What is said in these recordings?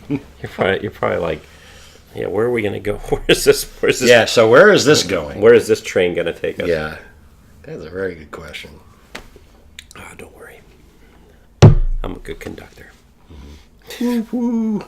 You're probably like, yeah, where are we gonna go? Where's this? Yeah. So where is this going? Where is this train gonna take us? Yeah, that's a very good question. Oh, don't worry. I'm a good conductor. Woo-hoo.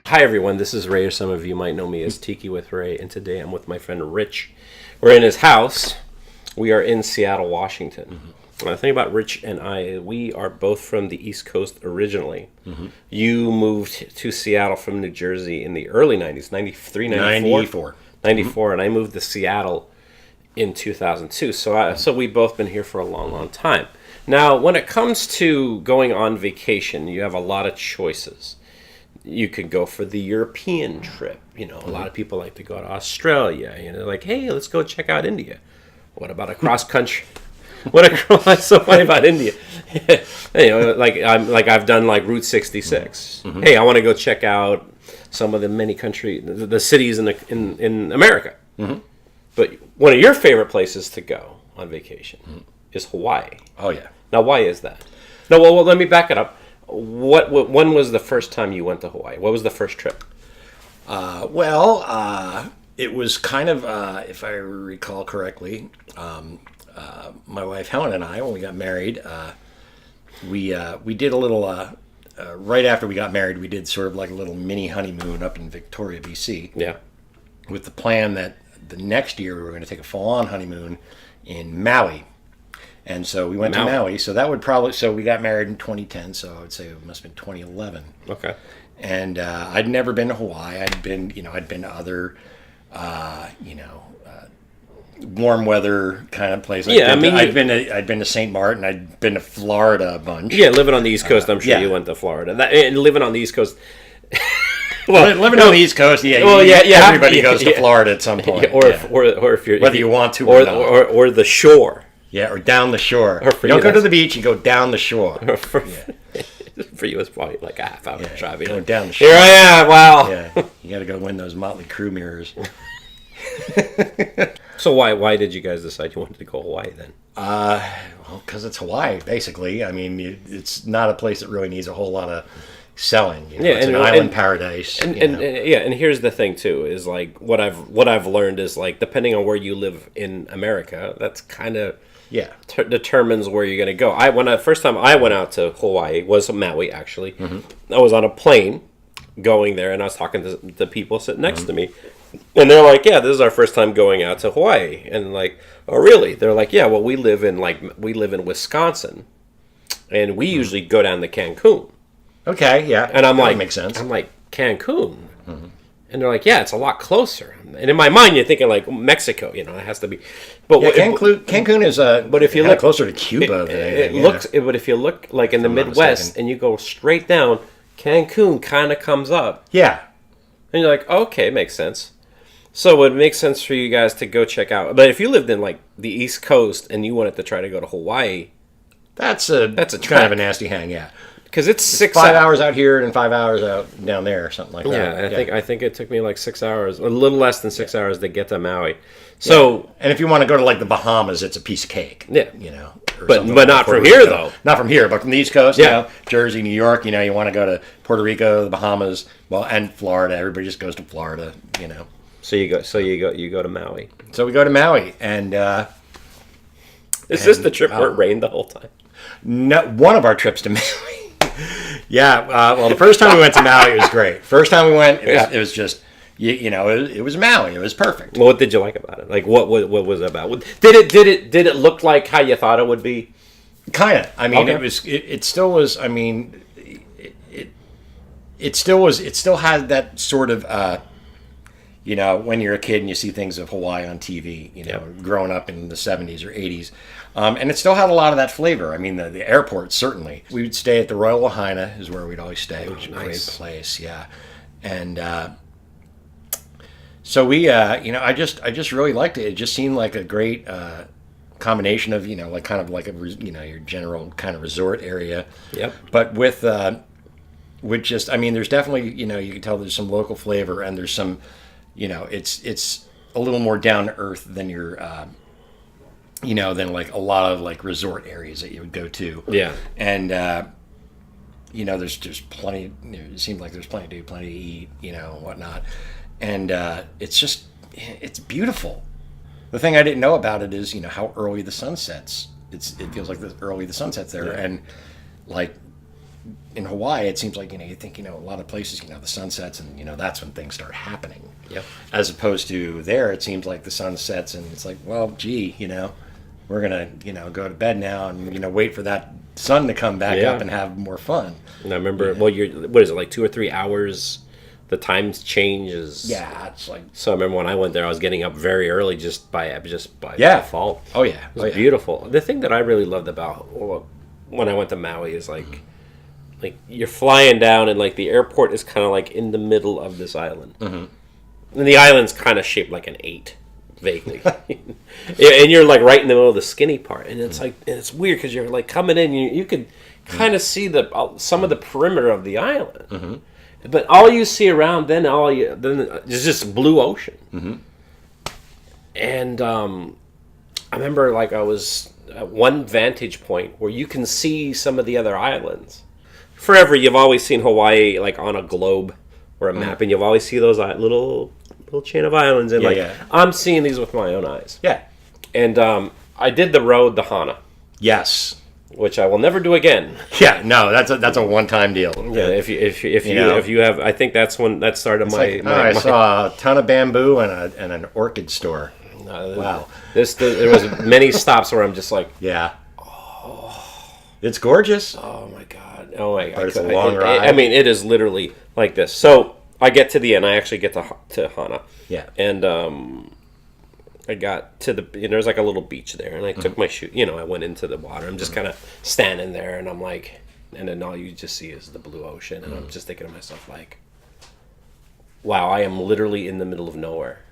Hi everyone, this is Ray, or some of you might know me as Tiki With Ray, and today I'm with my friend Rich. We're in his house. We are in Seattle, Washington. The thing about Rich and I, we are both from the East Coast originally. You moved to Seattle from New Jersey in the early 90s, 93, 94? 94, and I moved to Seattle in 2002. So we've both been here for a long, long time. Now, when it comes to going on vacation, you have a lot of choices. You could go for the European trip. You know, a lot of people like to go to Australia. You know, like, hey, let's go check out India. What about a cross country? What's so funny about India? You know, I've done like Route 66. Hey, I want to go check out some of the the cities in America. But one of your favorite places to go on vacation is Hawaii. Oh yeah. Now, why is that? No, well, let me back it up. When was the first time you went to Hawaii? What was the first trip? It was kind of, if I recall correctly, my wife Helen and I, when we got married, we did a little. Right after we got married, we did sort of like a little mini honeymoon up in Victoria, BC. Yeah. With the plan that the next year we were going to take a full-on honeymoon in Maui. And so we went to Maui. So that would probably, so we got married in 2010. So I would say it must have been 2011. Okay. And I'd never been to Hawaii. I'd been to other, warm weather kind of places. Yeah, I'd been to St. Martin. I'd been to Florida a bunch. Yeah, living on the East Coast, I'm sure you went to Florida. And living on the East Coast. Living on the East Coast, everybody goes to Florida at some point. Or if you're whether you want to or not. Or the shore. Yeah, or down the shore. You don't go to the beach, you go down the shore. For you, it's probably like a half hour drive. Going down the shore. Here I am, wow. Yeah, you got to go win those Motley Crue mirrors. So why did you guys decide you wanted to go to Hawaii then? Well, because it's Hawaii, basically. I mean, it's not a place that really needs a whole lot of selling. You know? It's an island paradise. And here's the thing too, is like what I've learned is like depending on where you live in America, that's kind of determines where you're going to go. First time I went out to Hawaii was Maui, actually. I was on a plane going there, and I was talking to the people sitting next to me, and they're like, "Yeah, this is our first time going out to Hawaii." And like, "Oh, really?" They're like, "Yeah, well, we live in Wisconsin, and we usually go down to Cancun." Okay, yeah, and I'm like, makes sense. I'm like, Cancun. And they're like, yeah, it's a lot closer. And in my mind, you're thinking like Mexico, it has to be. But Cancun is but if you look closer to Cuba, but if you look like in the Midwest and you go straight down, Cancun kind of comes up. Yeah, and you're like, okay, makes sense. So it makes sense for you guys to go check out. But if you lived in like the East Coast and you wanted to try to go to Hawaii, that's a kind of a nasty hang, yeah. Because it's 5 hours out here and 5 hours out down there, or something like that. Yeah, I think it took me like 6 hours, a little less than 6 hours to get to Maui. So, and if you want to go to like the Bahamas, it's a piece of cake. Yeah, but not from here though. Not from here, but from the East Coast. Yeah, Jersey, New York. You want to go to Puerto Rico, the Bahamas, and Florida. Everybody just goes to Florida. So you go to Maui. So we go to Maui, and is this the trip where it rained the whole time? No, one of our trips to Maui. Yeah, well, the first time we went to Maui, it was great. First time we went, it was just, it was Maui. It was perfect. Well, what did you like about it? Like, what was it about? Did it look like how you thought it would be? Kind of. I mean, it still was. I mean, it still was. It still had that sort of, when you're a kid and you see things of Hawaii on TV, growing up in the 70s or 80s. And it still had a lot of that flavor. I mean, the airport, certainly. We would stay at the Royal Lahaina is where we'd always stay, which is a great place, yeah. And so we, I just really liked it. It just seemed like a great combination of, like kind of like a, your general kind of resort area. Yep. But with would just, I mean, there's definitely, you can tell there's some local flavor, and there's some, it's a little more down to earth than your, than like a lot of like resort areas that you would go to. Yeah. And, there's just plenty, it seems like there's plenty to do, plenty to eat, whatnot. And it's beautiful. The thing I didn't know about it is, how early the sun sets. It feels like early the sun sets there. Yeah. And like in Hawaii, it seems like, you think, a lot of places, the sun sets and, that's when things start happening. Yep. As opposed to there, it seems like the sun sets and it's like, well, gee, we're going to, go to bed now and, wait for that sun to come back up and have more fun. And I remember, what is it, like 2 or 3 hours? The times changes. Yeah, it's like. So I remember when I went there, I was getting up very early just by default. Oh yeah, it was beautiful. The thing that I really loved about when I went to Maui is like you're flying down and like the airport is kind of like in the middle of this island, and the island's kind of shaped like an 8, vaguely, and you're like right in the middle of the skinny part, and it's like it's weird because you're like coming in, you could kind of see some of the perimeter of the island. But all you see around then is just blue ocean. And I remember like I was at one vantage point where you can see some of the other islands. Forever, you've always seen Hawaii like on a globe or a map, and you've always see those little chain of islands. And I'm seeing these with my own eyes. Yeah. And I did the road, the Hana. Yes. Which I will never do again. Yeah, no, that's a one-time deal. Yeah, if you have, I think that's when that started I saw a ton of bamboo and an orchid store. Wow, there was many stops where I'm just like, yeah, it's gorgeous. Oh my god, oh my god, but it's a long ride. I mean, it is literally like this. So I get to the end. I actually get to Hana. Yeah, and I got to there's like a little beach there, and I took my shoe. I went into the water. I'm just kind of standing there, and I'm like, and then all you just see is the blue ocean, and I'm just thinking to myself like, wow, I am literally in the middle of nowhere.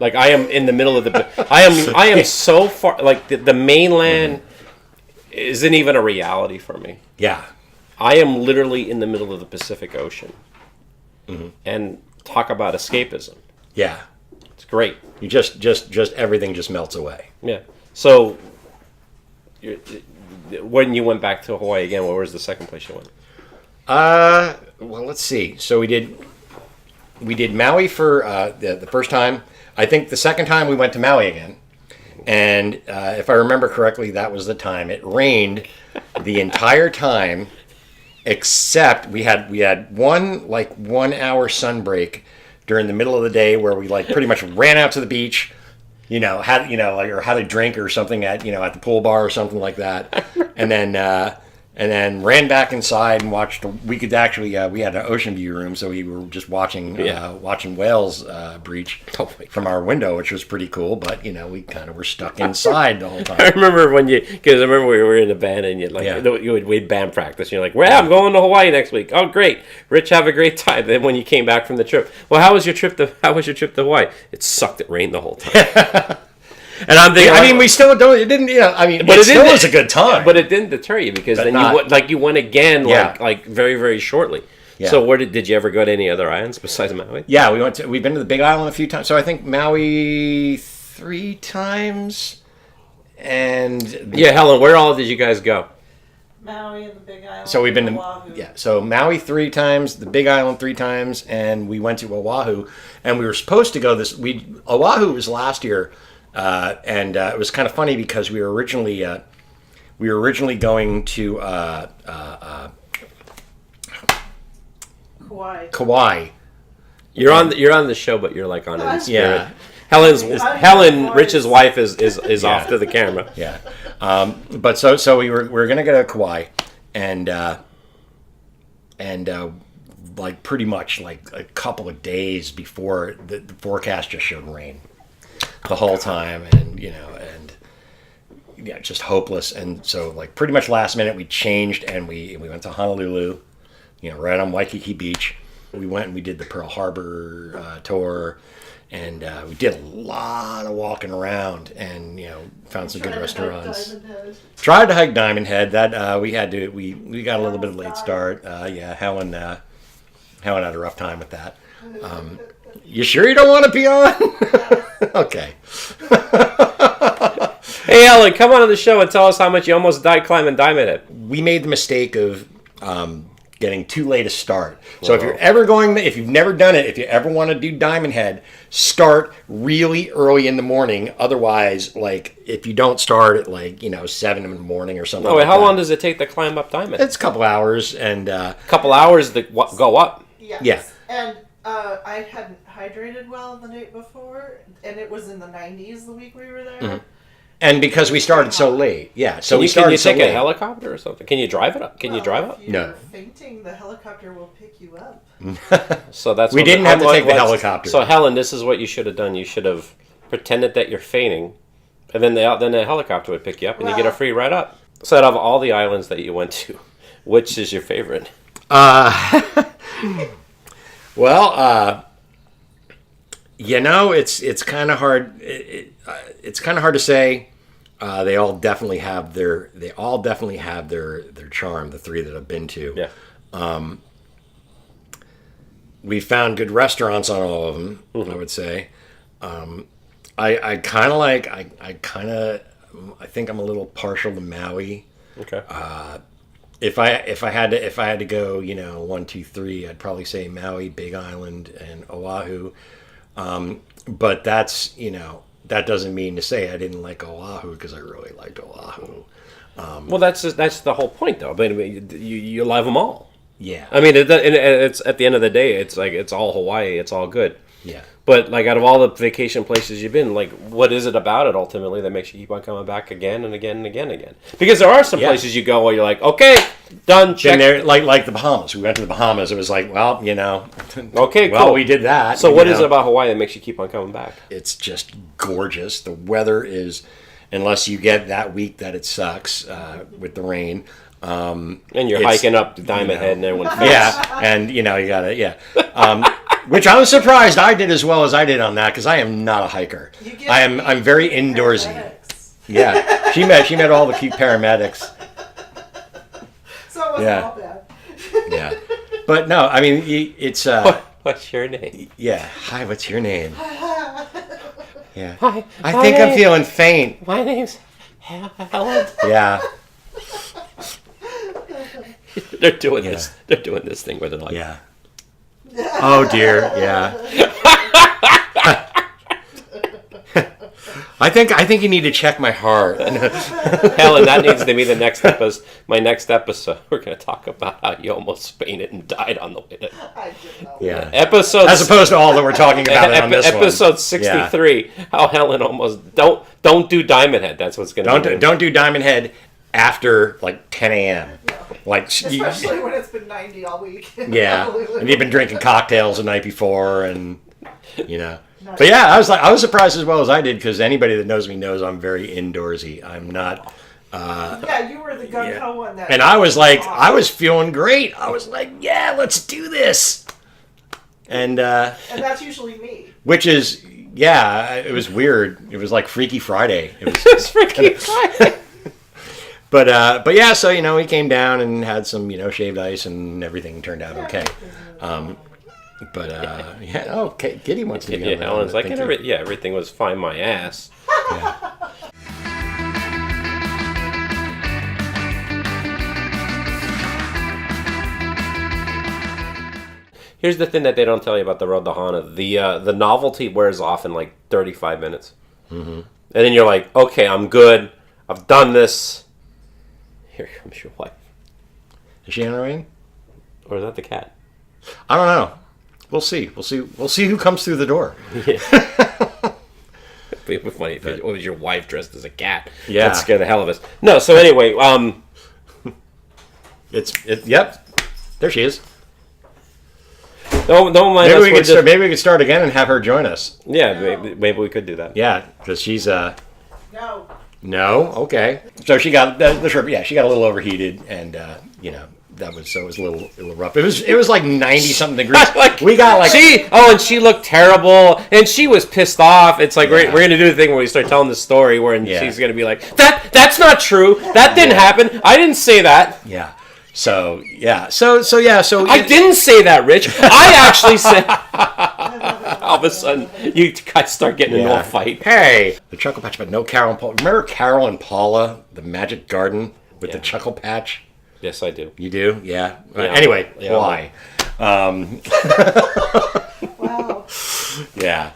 Like I am in the middle of the. I am so far. Like the mainland isn't even a reality for me. Yeah, I am literally in the middle of the Pacific Ocean, and talk about escapism. Yeah. Great. You just everything just melts away. Yeah. So, when you went back to Hawaii again, where was the second place you went? Well, let's see. So we did Maui for the first time. I think the second time we went to Maui again, and if I remember correctly, that was the time it rained the entire time, except we had one 1 hour sun break during the middle of the day where we like pretty much ran out to the beach, had a drink or something at the pool bar or something like that, and then ran back inside and watched. We could actually we had an ocean view room, so we were just watching whales breach from our window, which was pretty cool. But we kind of were stuck inside the whole time. I remember because I remember we were in a band and we'd band practice. And you're like, well, I'm going to Hawaii next week. Oh, great, Rich, have a great time. Then when you came back from the trip, well, how was your trip to Hawaii? It sucked. It rained the whole time. And I'm thinking, we still don't. It didn't. But it still was a good time. But it didn't deter you because then you went again, like very very shortly. Yeah. So did you ever go to any other islands besides Maui? Yeah, we've been to the Big Island a few times. So I think Maui 3 times, and Helen, where all did you guys go? Maui and the Big Island. So we've been to Oahu. So Maui 3 times, the Big Island 3 times, and we went to Oahu, and we were supposed to go Oahu was last year. And it was kind of funny because we were originally going to Kauai. You're on the show, but you're like on it in spirit. Yeah. Rich's wife is off to the camera. Yeah. But so we were gonna go to Kauai, and like pretty much like a couple of days before the forecast just showed rain the whole time, and just hopeless. And so like pretty much last minute we changed and we went to Honolulu, right on Waikiki Beach. We went and we did the Pearl Harbor tour, and we did a lot of walking around, and found some good restaurants. Tried to hike Diamond Head. That we got a little bit of late start. Helen Helen had a rough time with that. You sure you don't want to be on? Okay. Hey, Ellen, come on to the show and tell us how much you almost died climbing Diamond Head. We made the mistake of getting too late a start. So if you're ever if you've never done it, if you ever want to do Diamond Head, start really early in the morning. Otherwise, like if you don't start at 7 in the morning or something. Oh, wait, like how that, long does it take to climb up Diamond? It's a couple hours and couple hours to go up. Yes. Yeah. And I hadn't hydrated well the night before, and it was in the 90s the week we were there. Mm-hmm. And because we started so late, yeah. So Can we you started so take late. a helicopter or something? Can you drive it up? Can you drive up? If No. you're fainting, the helicopter will pick you up. So that's We what didn't have to take the let's- helicopter. So Helen, this is what you should have done. You should have pretended that you're fainting, and then the helicopter would pick you up, and you get a free ride up. So out of all the islands that you went to, which is your favorite? Well, it's kind of hard. It's kind of hard to say. They all definitely have their charm. The three that I've been to. Yeah. We found good restaurants on all of them. I would say. I think I'm a little partial to Maui. Okay. If I had to go, 1, 2, 3, I'd probably say Maui, Big Island, and Oahu. But that's that doesn't mean to say I didn't like Oahu because I really liked Oahu. Well, that's the whole point, though. But you love them all. Yeah. I mean, it's at the end of the day, it's like it's all Hawaii. It's all good. Yeah. But like out of all the vacation places you've been, like what is it about it ultimately that makes you keep on coming back again and again and again and again? Because there are some places you go where you're like, okay, done, check. And there, like the Bahamas. We went to the Bahamas. It was like, well, Okay, well, cool. we did that. So what is it about Hawaii that makes you keep on coming back? It's just gorgeous. The weather is, unless you get that week that it sucks with the rain. And you're hiking up the Diamond Head and everyone. Yeah, and you gotta which I was surprised I did as well as I did on that because I am not a hiker. I'm very indoorsy. Paramedics. Yeah, she met all the cute paramedics. So it wasn't all bad. Yeah, but no, I mean it's What's your name? yeah. Hi, what's your name? Yeah, Hi. I think I'm feeling faint. My name's Helen. Yeah, They're doing this. They're doing this thing where they're like, yeah. Oh dear, yeah. I think you need to check my heart. Helen, that needs to be the next episode. My next episode, we're going to talk about how you almost fainted and died on the way to I didn't know. Yeah. episode. As opposed to all that we're talking about on this one. Episode 63. How Helen almost don't do Diamond Head. That's what's going to Don't do Diamond Head after like 10 a.m. Like Especially when it's been 90 all week. yeah, and you've been drinking cocktails the night before, and But yeah, I was surprised as well as I did because anybody that knows me knows I'm very indoorsy. I'm not. Yeah, you were the gung-ho one that. And I was like, I was feeling great. I was like, yeah, let's do this. And that's usually me. which is it was weird. It was like Freaky Friday. It was It's freaking Friday. But yeah, so we came down and had some shaved ice and everything turned out okay. Okay, Kitty wants to be on Yeah, that Helen's like, thing, too. everything was fine. My ass. Yeah. Here's the thing that they don't tell you about the Road to Hana. The novelty wears off in like 35 minutes. Mm-hmm. And then you're like, okay, I'm good. I've done this. Here comes your wife. Is she on her way? Or is that the cat? I don't know. We'll see. We'll see who comes through the door. Yeah. It'd be funny if it was your wife dressed as a cat. Yeah. That'd scare the hell of us. No, so anyway, Yep. There she is. don't mind Maybe us. we could start again and have her join us. Yeah, maybe we could do that. Yeah, because she's No. no, okay. So she got the shrimp. Yeah, she got a little overheated, and it was a little rough. It was like 90 something degrees. We got like and she looked terrible, and she was pissed off. It's like we're gonna do the thing where we start telling the story, where she's gonna be like, that's not true. That didn't happen. I didn't say that. yeah. So yeah, so I didn't say that, Rich. I actually said. All of a sudden, you guys start getting into a fight. Hey, the Chuckle Patch, but no Carol and Paula. Remember Carol and Paula, the Magic Garden with the Chuckle Patch? Yes, I do. You do? Yeah. Anyway, why? Wow. Yeah.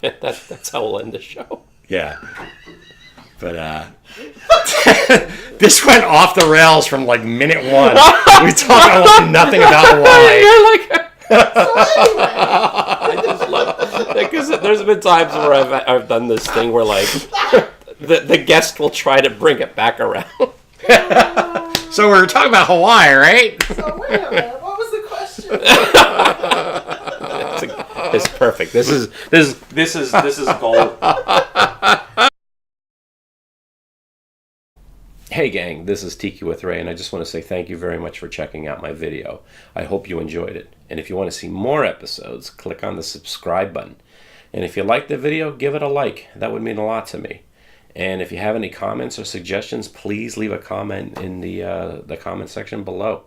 That's how we'll end the show. Yeah. But this went off the rails from like minute one. We talked almost nothing about Hawaii. You're like. I just love because there's been times where I've done this thing where like the guest will try to bring it back around. So we were talking about Hawaii, right? So wait a minute. What was the question? It's perfect. This is gold. Hey gang, this is Tiki with Ray, and I just want to say thank you very much for checking out my video. I hope you enjoyed it. And if you want to see more episodes, click on the subscribe button. And if you liked the video, give it a like. That would mean a lot to me. And if you have any comments or suggestions, please leave a comment in the comment section below.